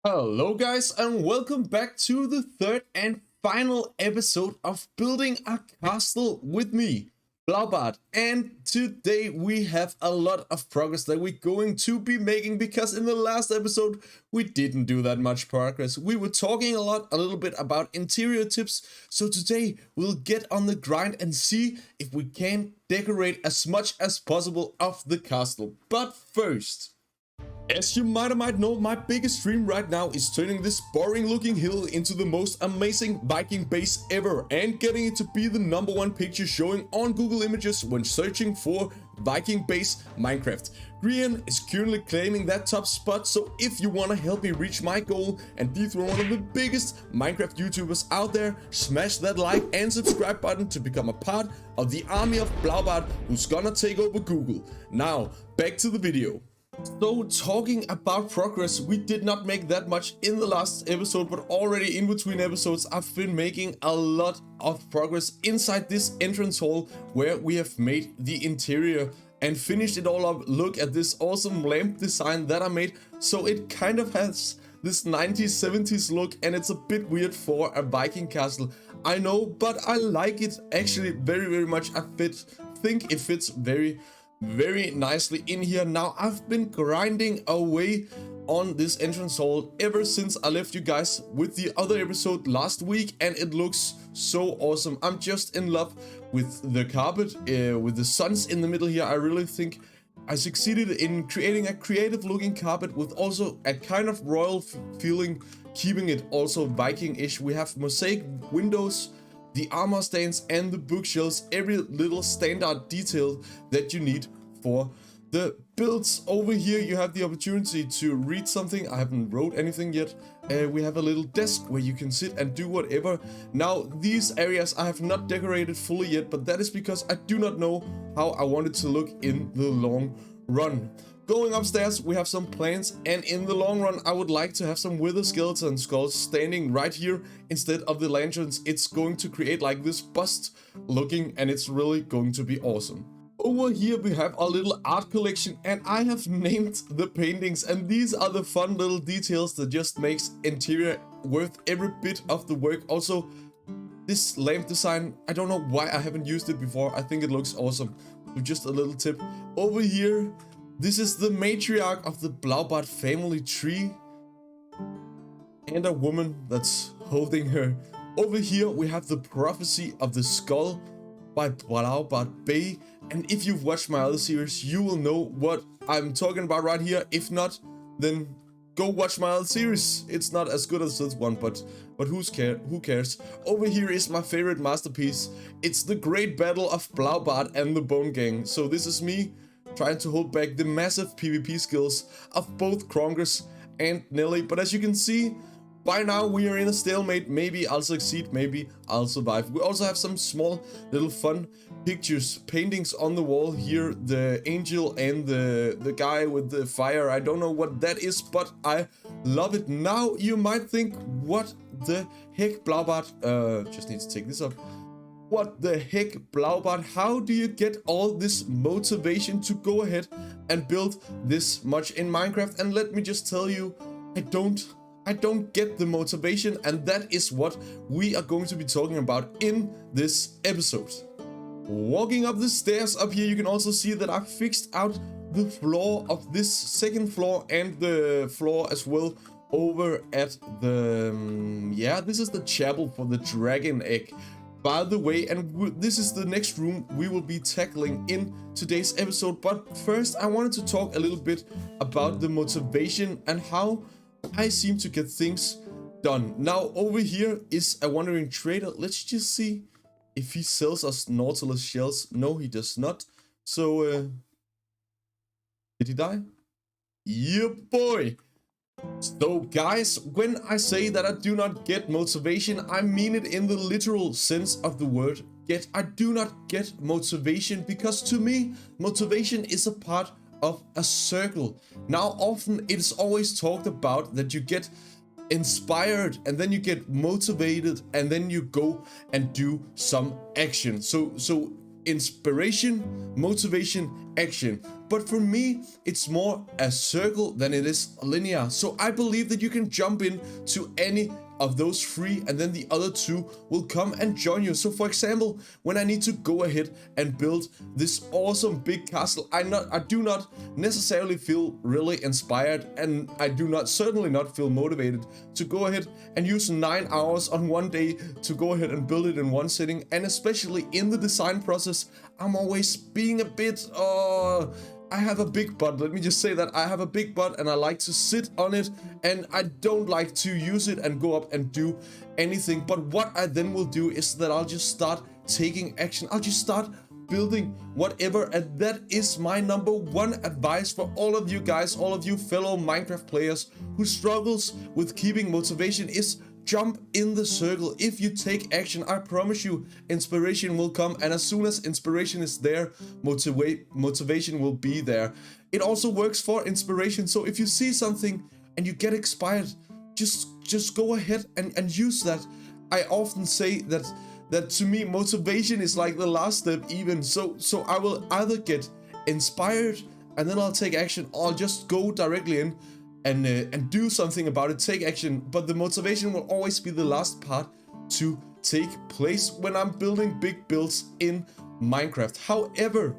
Hello guys and welcome back to the third and final episode of Building a Castle with me, Blaubart. And today we have a lot of progress that we're going to be making because in the last episode we didn't do that much progress. We were talking a little bit about interior tips. So today we'll get on the grind and see if we can decorate as much as possible of the castle. But first, as you might know, my biggest dream right now is turning this boring looking hill into the most amazing Viking base ever and getting it to be the #1 picture showing on Google Images when searching for Viking base Minecraft. Cuillin is currently claiming that top spot, so if you want to help me reach my goal and dethrone one of the biggest Minecraft YouTubers out there, smash that like and subscribe button to become a part of the army of Blaubart who's gonna take over Google. Now, back to the video. So talking about progress, we did not make that much in the last episode, but already in between episodes I've been making a lot of progress inside this entrance hall where we have made the interior and finished it all up. Look at this awesome lamp design that I made. So it kind of has this 90s 70s look and it's a bit weird for a Viking castle, I know, but I like it actually very much. I think it fits very nicely in here. Now I've been grinding away on this entrance hall ever since I left you guys with the other episode last week, and it looks so awesome. I'm just in love with the carpet, with the suns in the middle here. I really think I succeeded in creating a creative looking carpet with also a kind of royal feeling, keeping it also Viking-ish. We have mosaic windows, the armor stands and the bookshelves, every little standard detail that you need for the builds. Over here you have the opportunity to read something. I haven't wrote anything yet. We have a little desk where you can sit and do whatever. Now these areas I have not decorated fully yet, but that is because I do not know how I want it to look in the long run. Going upstairs, we have some plants, and in the long run, I would like to have some wither skeleton skulls standing right here instead of the lanterns. It's going to create like this bust looking, and it's really going to be awesome. Over here, we have a little art collection, and I have named the paintings, and these are the fun little details that just makes interior worth every bit of the work. Also, this lamp design, I don't know why I haven't used it before. I think it looks awesome. So just a little tip. Over here, this is the matriarch of the Blaubart family tree and a woman that's holding her. Over here we have the prophecy of the skull by Blaubart Bay, and if you've watched my other series you will know what I'm talking about right here. If not, then go watch my other series. It's not as good as this one, but who cares? Over here is my favorite masterpiece. It's the Great Battle of Blaubart and the Bone Gang. So this is me trying to hold back the massive PvP skills of both Krongers and Nelly. But as you can see, by now we are in a stalemate. Maybe I'll succeed, maybe I'll survive. We also have some small little fun pictures, paintings on the wall here. The angel and the guy with the fire. I don't know what that is, but I love it. Now you might think, what the heck, Blaubart? Just need to take this up. What the heck, Blaubart? How do you get all this motivation to go ahead and build this much in Minecraft? And let me just tell you, I don't get the motivation, and that is what we are going to be talking about in this episode. Walking up the stairs up here, you can also see that I fixed out the floor of this second floor and the floor as well over at the this is the chapel for the dragon egg, by the way, and this is the next room we will be tackling in today's episode. But first I wanted to talk a little bit about the motivation and how I seem to get things done. Now over here is a wandering trader. Let's just see if he sells us Nautilus shells. No, he does not. So did he die? Yeah, boy. So guys, when I say that I do not get motivation, I mean it in the literal sense of the word. I do not get motivation because to me, motivation is a part of a circle. Now often it's always talked about that you get inspired and then you get motivated and then you go and do some action. So inspiration, motivation, action. But for me, it's more a circle than it is linear. So I believe that you can jump in to any of those three, and then the other two will come and join you. So for example, when I need to go ahead and build this awesome big castle, I do not necessarily feel really inspired, and I do not certainly not feel motivated to go ahead and use 9 hours on one day to go ahead and build it in one sitting. And especially in the design process, I'm always being a bit I have a big butt. Let me just say that I have a big butt and I like to sit on it, and I don't like to use it and go up and do anything. But what I then will do is that I'll just start taking action. I'll just start building whatever, and that is my number one advice for all of you guys, all of you fellow Minecraft players who struggles with keeping motivation, is jump in the circle. If you take action, I promise you inspiration will come, and as soon as inspiration is there, motivation will be there. It also works for inspiration. So if you see something and you get inspired, just go ahead and use that. I often say that to me motivation is like the last step even. So I will either get inspired and then I'll take action, or I'll just go directly in and do something about it, take action. But the motivation will always be the last part to take place when I'm building big builds in Minecraft. However,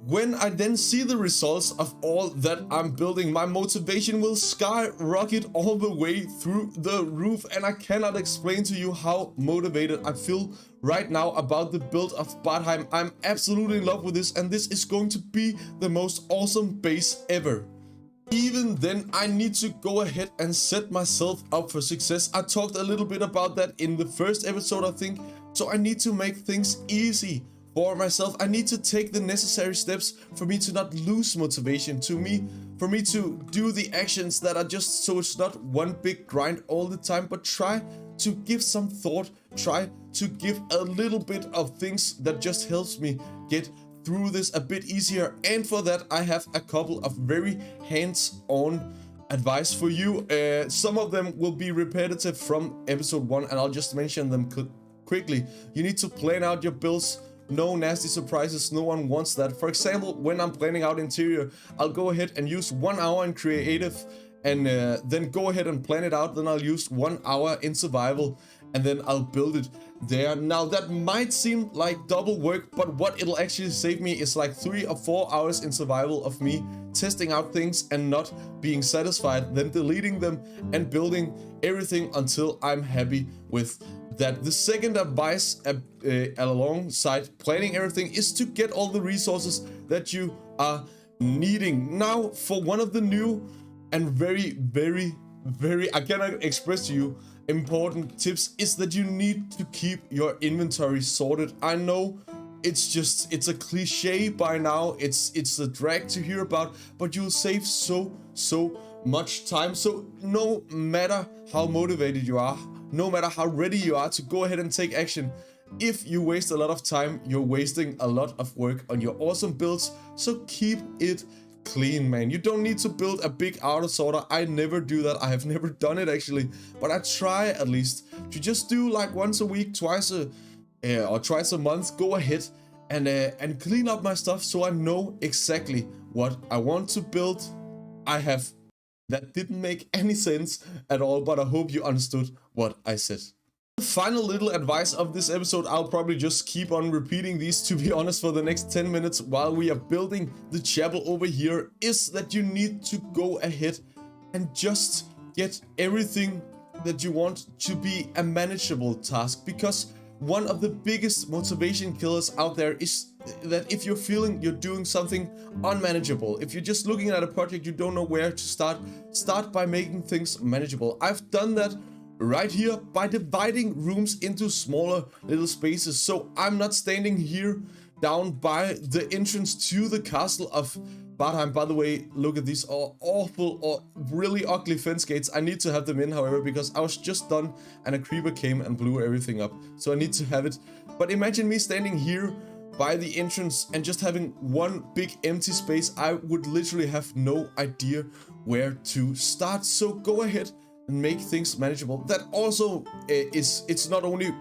when I then see the results of all that I'm building, my motivation will skyrocket all the way through the roof, and I cannot explain to you how motivated I feel right now about the build of Badheim. I'm absolutely in love with this, and this is going to be the most awesome base ever. Even then, I need to go ahead and set myself up for success. I talked a little bit about that in the first episode, I think. So I need to make things easy for myself. I need to take the necessary steps for me to not lose motivation, for me to do the actions that are just, so it's not one big grind all the time, but try to give some thought, try to give a little bit of things that just helps me get through this a bit easier. And for that, I have a couple of very hands-on advice for you. Some of them will be repetitive from episode 1, and I'll just mention them quickly. You need to plan out your builds. No nasty surprises, no one wants that. For example, when I'm planning out interior, I'll go ahead and use 1 hour in creative, and then go ahead and plan it out. Then I'll use 1 hour in survival, and then I'll build it there. Now that might seem like double work, but what it'll actually save me is like 3 or 4 hours in survival of me testing out things and not being satisfied, then deleting them and building everything until I'm happy with that. The second advice alongside planning everything is to get all the resources that you are needing. Now, for one of the new and very, I cannot express to you, important tips is that you need to keep your inventory sorted. I know it's a cliche by now, it's a drag to hear about, but you'll save so much time. So no matter how motivated you are, no matter how ready you are to go ahead and take action, if you waste a lot of time, you're wasting a lot of work on your awesome builds. So keep it clean, man. You don't need to build a big auto sorter. I never do that. I have never done it actually, but I try at least to just do like once a week, twice a month, go ahead and clean up my stuff so I know exactly what I want to build. That didn't make any sense at all, but I hope you understood what I said. Final little advice of this episode, I'll probably just keep on repeating these, to be honest, for the next 10 minutes while we are building the chapel over here, is that you need to go ahead and just get everything that you want to be a manageable task. Because one of the biggest motivation killers out there is that if you're feeling you're doing something unmanageable, if you're just looking at a project, you don't know where to start by making things manageable. I've done that right here by dividing rooms into smaller little spaces. So I'm not standing here down by the entrance to the castle of Badheim. By the way, look at these awful or really ugly fence gates. I need to have them in, however, because I was just done and a creeper came and blew everything up. So I need to have it. But imagine me standing here by the entrance and just having one big empty space. I would literally have no idea where to start. So go ahead and make things manageable. That also it's not only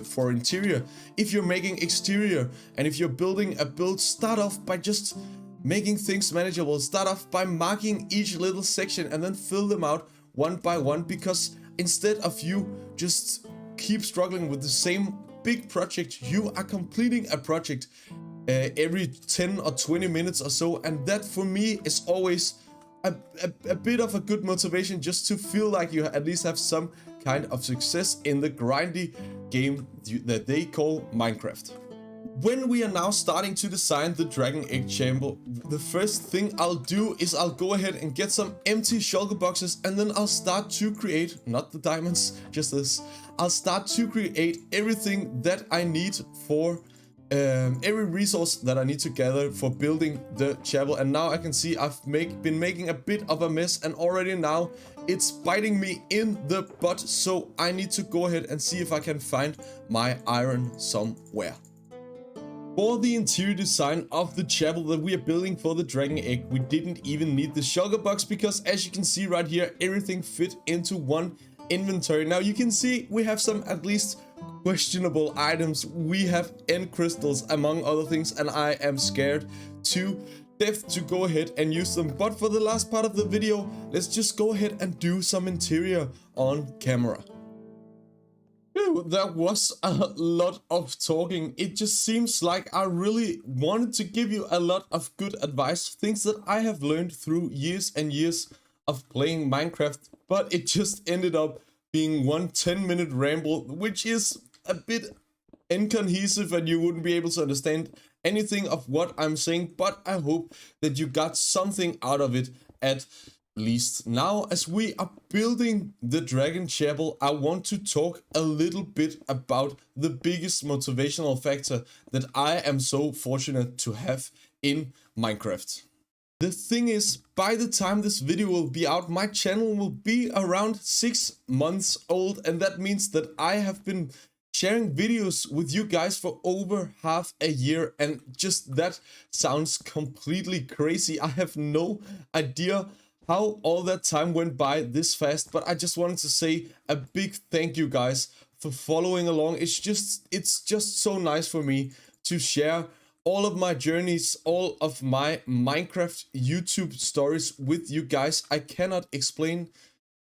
for interior. If you're making exterior and if you're building a build, start off by just making things manageable. Start off by marking each little section and then fill them out one by one, because instead of you just keep struggling with the same big project, you are completing a project every 10 or 20 minutes or so, and that for me is always a bit of a good motivation, just to feel like you at least have some kind of success in the grindy game that they call Minecraft. When we are now starting to design the dragon egg chamber, the first thing I'll do is I'll go ahead and get some empty shulker boxes, and then I'll start to create, not the diamonds, just this, I'll start to create everything that I need for every resource that I need to gather for building the chapel. And now I can see I've been making a bit of a mess, and already now it's biting me in the butt, so I need to go ahead and see if I can find my iron somewhere. For the interior design of the chapel that we are building for the dragon egg, we didn't even need the shulker box, because as you can see right here, everything fit into one inventory. Now you can see we have some at least questionable items. We have end crystals among other things, and I am scared to death to go ahead and use them. But for the last part of the video, let's just go ahead and do some interior on camera. That was a lot of talking. It just seems like I really wanted to give you a lot of good advice, things that I have learned through years and years of playing Minecraft, but it just ended up being one 10-minute ramble, which is a bit incohesive and you wouldn't be able to understand anything of what I'm saying, but I hope that you got something out of it at least. Now, as we are building the dragon chapel, I want to talk a little bit about the biggest motivational factor that I am so fortunate to have in Minecraft. The thing is, by the time this video will be out, my channel will be around 6 months old, and that means that I have been sharing videos with you guys for over half a year, and just that sounds completely crazy. I have no idea how all that time went by this fast, but I just wanted to say a big thank you guys for following along. It's just so nice for me to share all of my journeys, all of my Minecraft YouTube stories with you guys. I cannot explain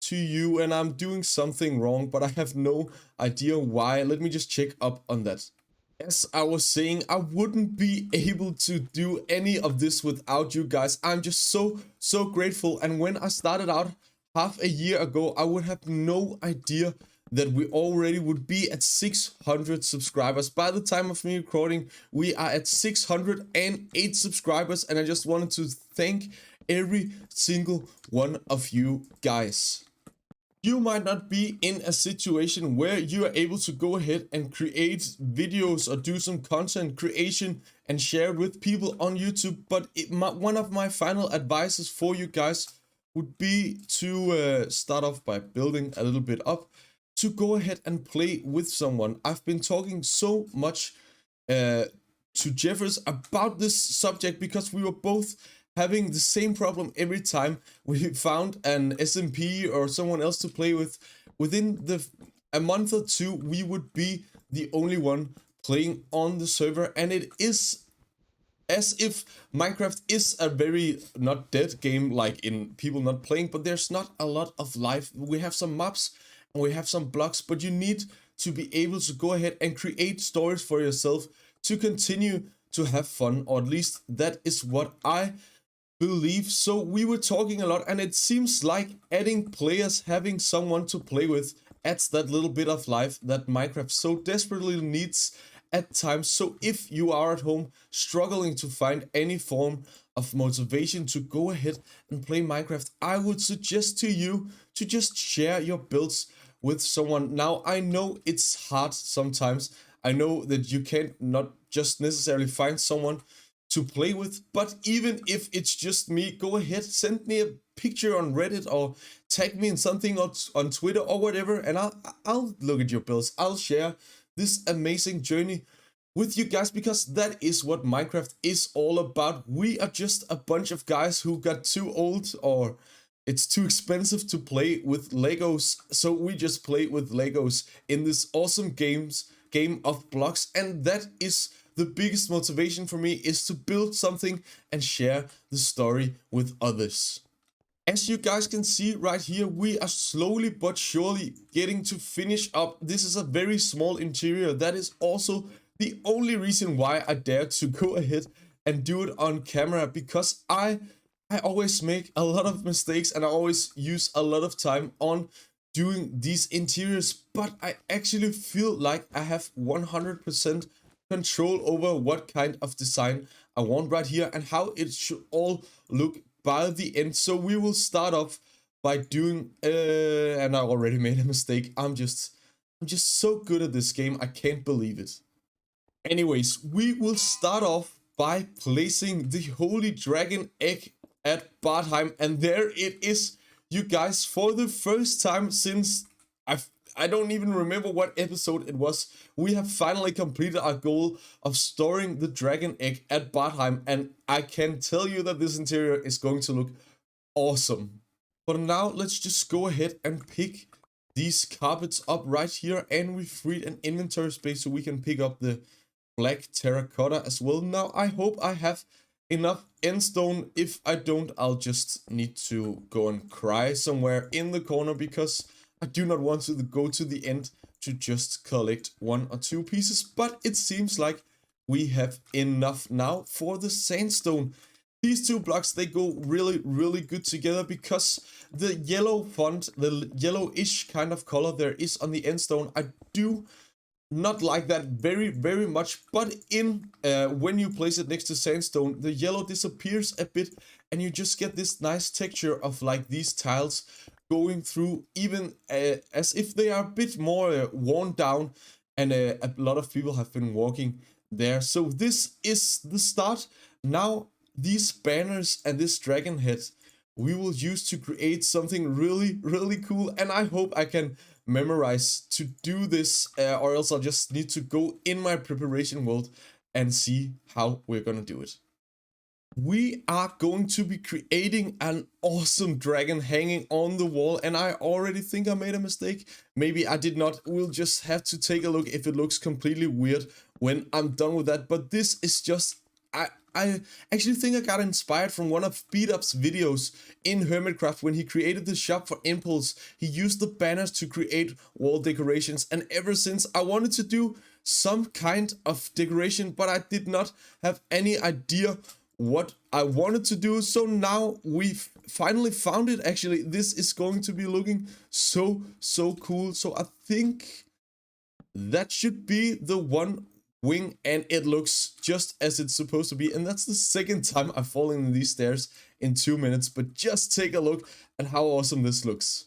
to you, and I'm doing something wrong, but I have no idea why. Let me just check up on that. As I was saying, I wouldn't be able to do any of this without you guys. I'm just so grateful. And when I started out half a year ago, I would have no idea that we already would be at 600 subscribers. By the time of me recording, we are at 608 subscribers, and I just wanted to thank every single one of you guys. You might not be in a situation where you are able to go ahead and create videos or do some content creation and share it with people on YouTube, but one of my final advices for you guys would be to start off by building a little bit up, to go ahead and play with someone. I've been talking so much to Jeffers about this subject because we were both having the same problem every time we found an SMP or someone else to play with. Within a month or two, we would be the only one playing on the server, and it is as if Minecraft is a very not dead game, like in people not playing, but there's not a lot of life. We have some mobs and we have some blocks, but you need to be able to go ahead and create stories for yourself to continue to have fun, or at least that is what I believe. So we were talking a lot, and it seems like adding players, having someone to play with, adds that little bit of life that Minecraft so desperately needs at times. So if you are at home struggling to find any form of motivation to go ahead and play Minecraft, I would suggest to you to just share your builds with someone. Now, I know it's hard sometimes. I know that you can't not just necessarily find someone to play with, but even if it's just me, go ahead, send me a picture on Reddit or tag me in something on Twitter or whatever, and I'll look at your builds. I'll share this amazing journey with you guys, because that is what Minecraft is all about. We are just a bunch of guys who got too old, or it's too expensive to play with Legos, so we just play with Legos in this awesome game of blocks, and that is the biggest motivation for me is to build something and share the story with others. As you guys can see right here, we are slowly but surely getting to finish up. This is a very small interior. That is also the only reason why I dared to go ahead and do it on camera, because I always make a lot of mistakes and I always use a lot of time on doing these interiors, but I actually feel like I have 100% control over what kind of design I want right here and how it should all look by the end. So we will start off by doing and I already made a mistake. I'm just so good at this game, I can't believe it. Anyways, we will start off by placing the holy dragon egg at Bartheim, and there it is, you guys. For the first time since I don't even remember what episode it was, we have finally completed our goal of storing the dragon egg at Bartheim, and I can tell you that this interior is going to look awesome. But now let's just go ahead and pick these carpets up right here, and we freed an inventory space so we can pick up the black terracotta as well. Now I hope I have enough endstone. If I don't, I'll just need to go and cry somewhere in the corner, because I do not want to go to the end to just collect 1 or 2 pieces. But it seems like we have enough now for the sandstone. These 2 blocks, they go really good together, because the yellow font, the yellowish kind of color there is on the endstone, I do not like that very much. But in when you place it next to sandstone, the yellow disappears a bit and you just get this nice texture of like these tiles going through, even as if they are a bit more worn down, and a lot of people have been walking there. So this is the start. Now these banners and this dragon head we will use to create something really cool, and I hope I can memorize to do this, or else I'll just need to go in my preparation world and see how we're gonna do it. We are going to be creating an awesome dragon hanging on the wall, and I already think I made a mistake. Maybe I did not. We'll just have to take a look if it looks completely weird when I'm done with that. But this is just, I actually think I got inspired from one of Speedup's videos in Hermitcraft when he created the shop for Impulse. He used the banners to create wall decorations, and ever since I wanted to do some kind of decoration, but I did not have any idea what I wanted to do. So now we've finally found it. Actually, this is going to be looking so cool. So I think that should be the one wing, and it looks just as it's supposed to be. And that's the second time I've fallen in these stairs in 2 minutes, but just take a look at how awesome this looks.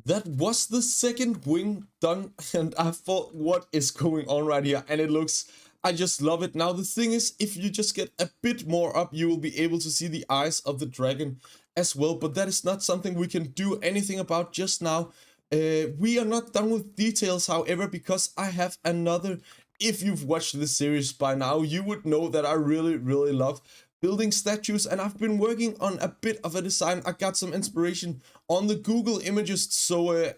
That was the second wing done, and I thought, what is going on right here? And it looks, I just love it. Now the thing is, if you just get a bit more up, you will be able to see the eyes of the dragon as well, but that is not something we can do anything about just now. We are not done with details, however, because I have another. If you've watched this series by now, you would know that I really love building statues, and I've been working on a bit of a design. I got some inspiration on the Google images, so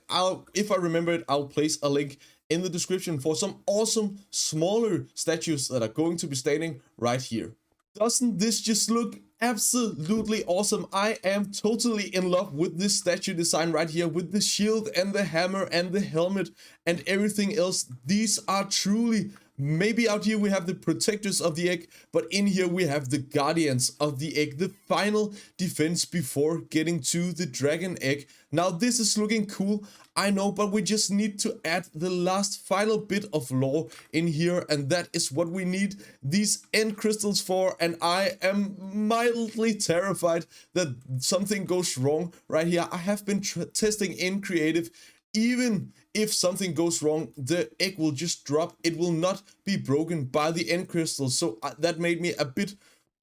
if I remember it, I'll place a link in the description for some awesome smaller statues that are going to be standing right here. Doesn't this just look absolutely awesome? I am totally in love with this statue design right here, with the shield and the hammer and the helmet and everything else. These are truly, maybe out here we have the protectors of the egg, but in here we have the guardians of the egg, the final defense before getting to the dragon egg. Now this is looking cool, I know, but we just need to add the last final bit of lore in here, and that is what we need these end crystals for. And I am mildly terrified that something goes wrong right here. I have been testing in creative. Even if something goes wrong, the egg will just drop. It will not be broken by the end crystals. So that made me a bit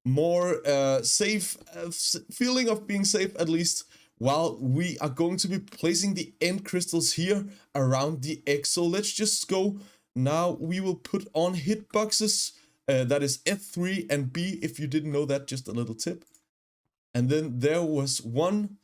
more safe, feeling of being safe at least, while we are going to be placing the end crystals here around the egg. So let's just go. Now we will put on hitboxes. That is F3 and B, if you didn't know that, just a little tip. And then there was 1,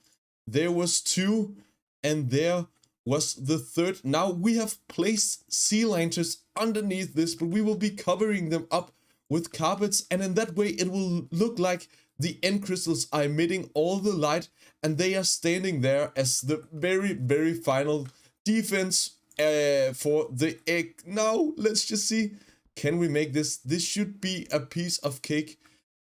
there was 2, and there was the third. Now we have placed sea lanterns underneath this, but we will be covering them up with carpets, and in that way it will look like the end crystals are emitting all the light and they are standing there as the very final defense for the egg. Now let's just see, can we make this? This should be a piece of cake.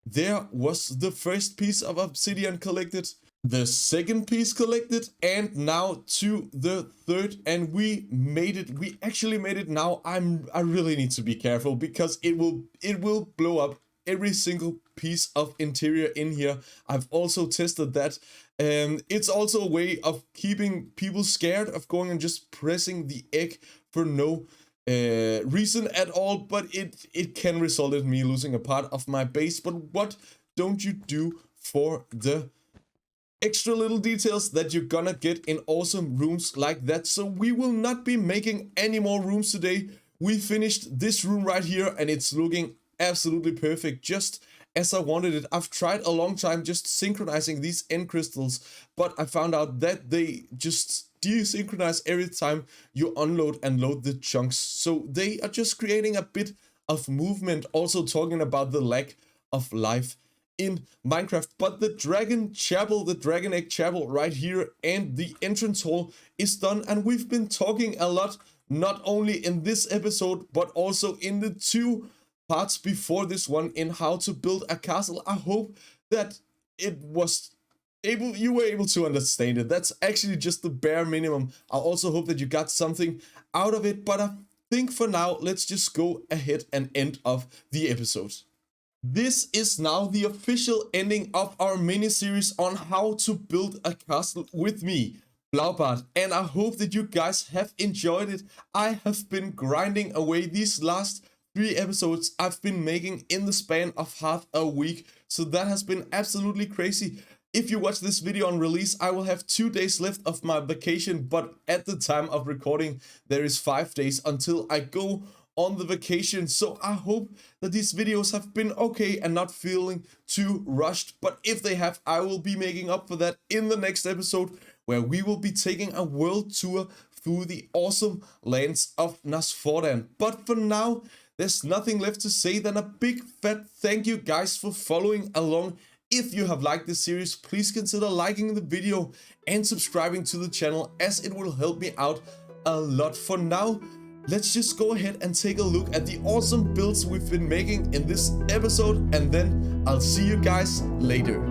There was the first piece of obsidian collected, the second piece collected, and now to the third, and we made it. We actually made it. Now I really need to be careful because it will blow up every single piece of interior in here. I've also tested that. It's also a way of keeping people scared of going and just pressing the egg for no reason at all, but it can result in me losing a part of my base. But what don't you do for the extra little details that you're gonna get in awesome rooms like that? So we will not be making any more rooms today. We finished this room right here and it's looking absolutely perfect, just as I wanted it. I've tried a long time just synchronizing these end crystals, but I found out that they just desynchronize every time you unload and load the chunks. So they are just creating a bit of movement, also talking about the lack of life in Minecraft. But the dragon chapel, the dragon egg chapel right here, and the entrance hall is done, and we've been talking a lot, not only in this episode but also in the 2 parts before this one, in how to build a castle. I hope that you were able to understand it. That's actually just the bare minimum. I also hope that you got something out of it, but I think for now, let's just go ahead and end off the episode. This is now the official ending of our mini-series on how to build a castle with me, Blaubart, and I hope that you guys have enjoyed it. I have been grinding away these last 3 episodes I've been making in the span of half a week, so that has been absolutely crazy. If you watch this video on release, I will have 2 days left of my vacation, but at the time of recording, there is 5 days until I go on the vacation. So I hope that these videos have been okay and not feeling too rushed, but if they have, I will be making up for that in the next episode, where we will be taking a world tour through the awesome lands of Nasfordan. But for now, there's nothing left to say than a big fat thank you guys for following along. If you have liked this series, please consider liking the video and subscribing to the channel, as it will help me out a lot. For now, let's just go ahead and take a look at the awesome builds we've been making in this episode, and then I'll see you guys later.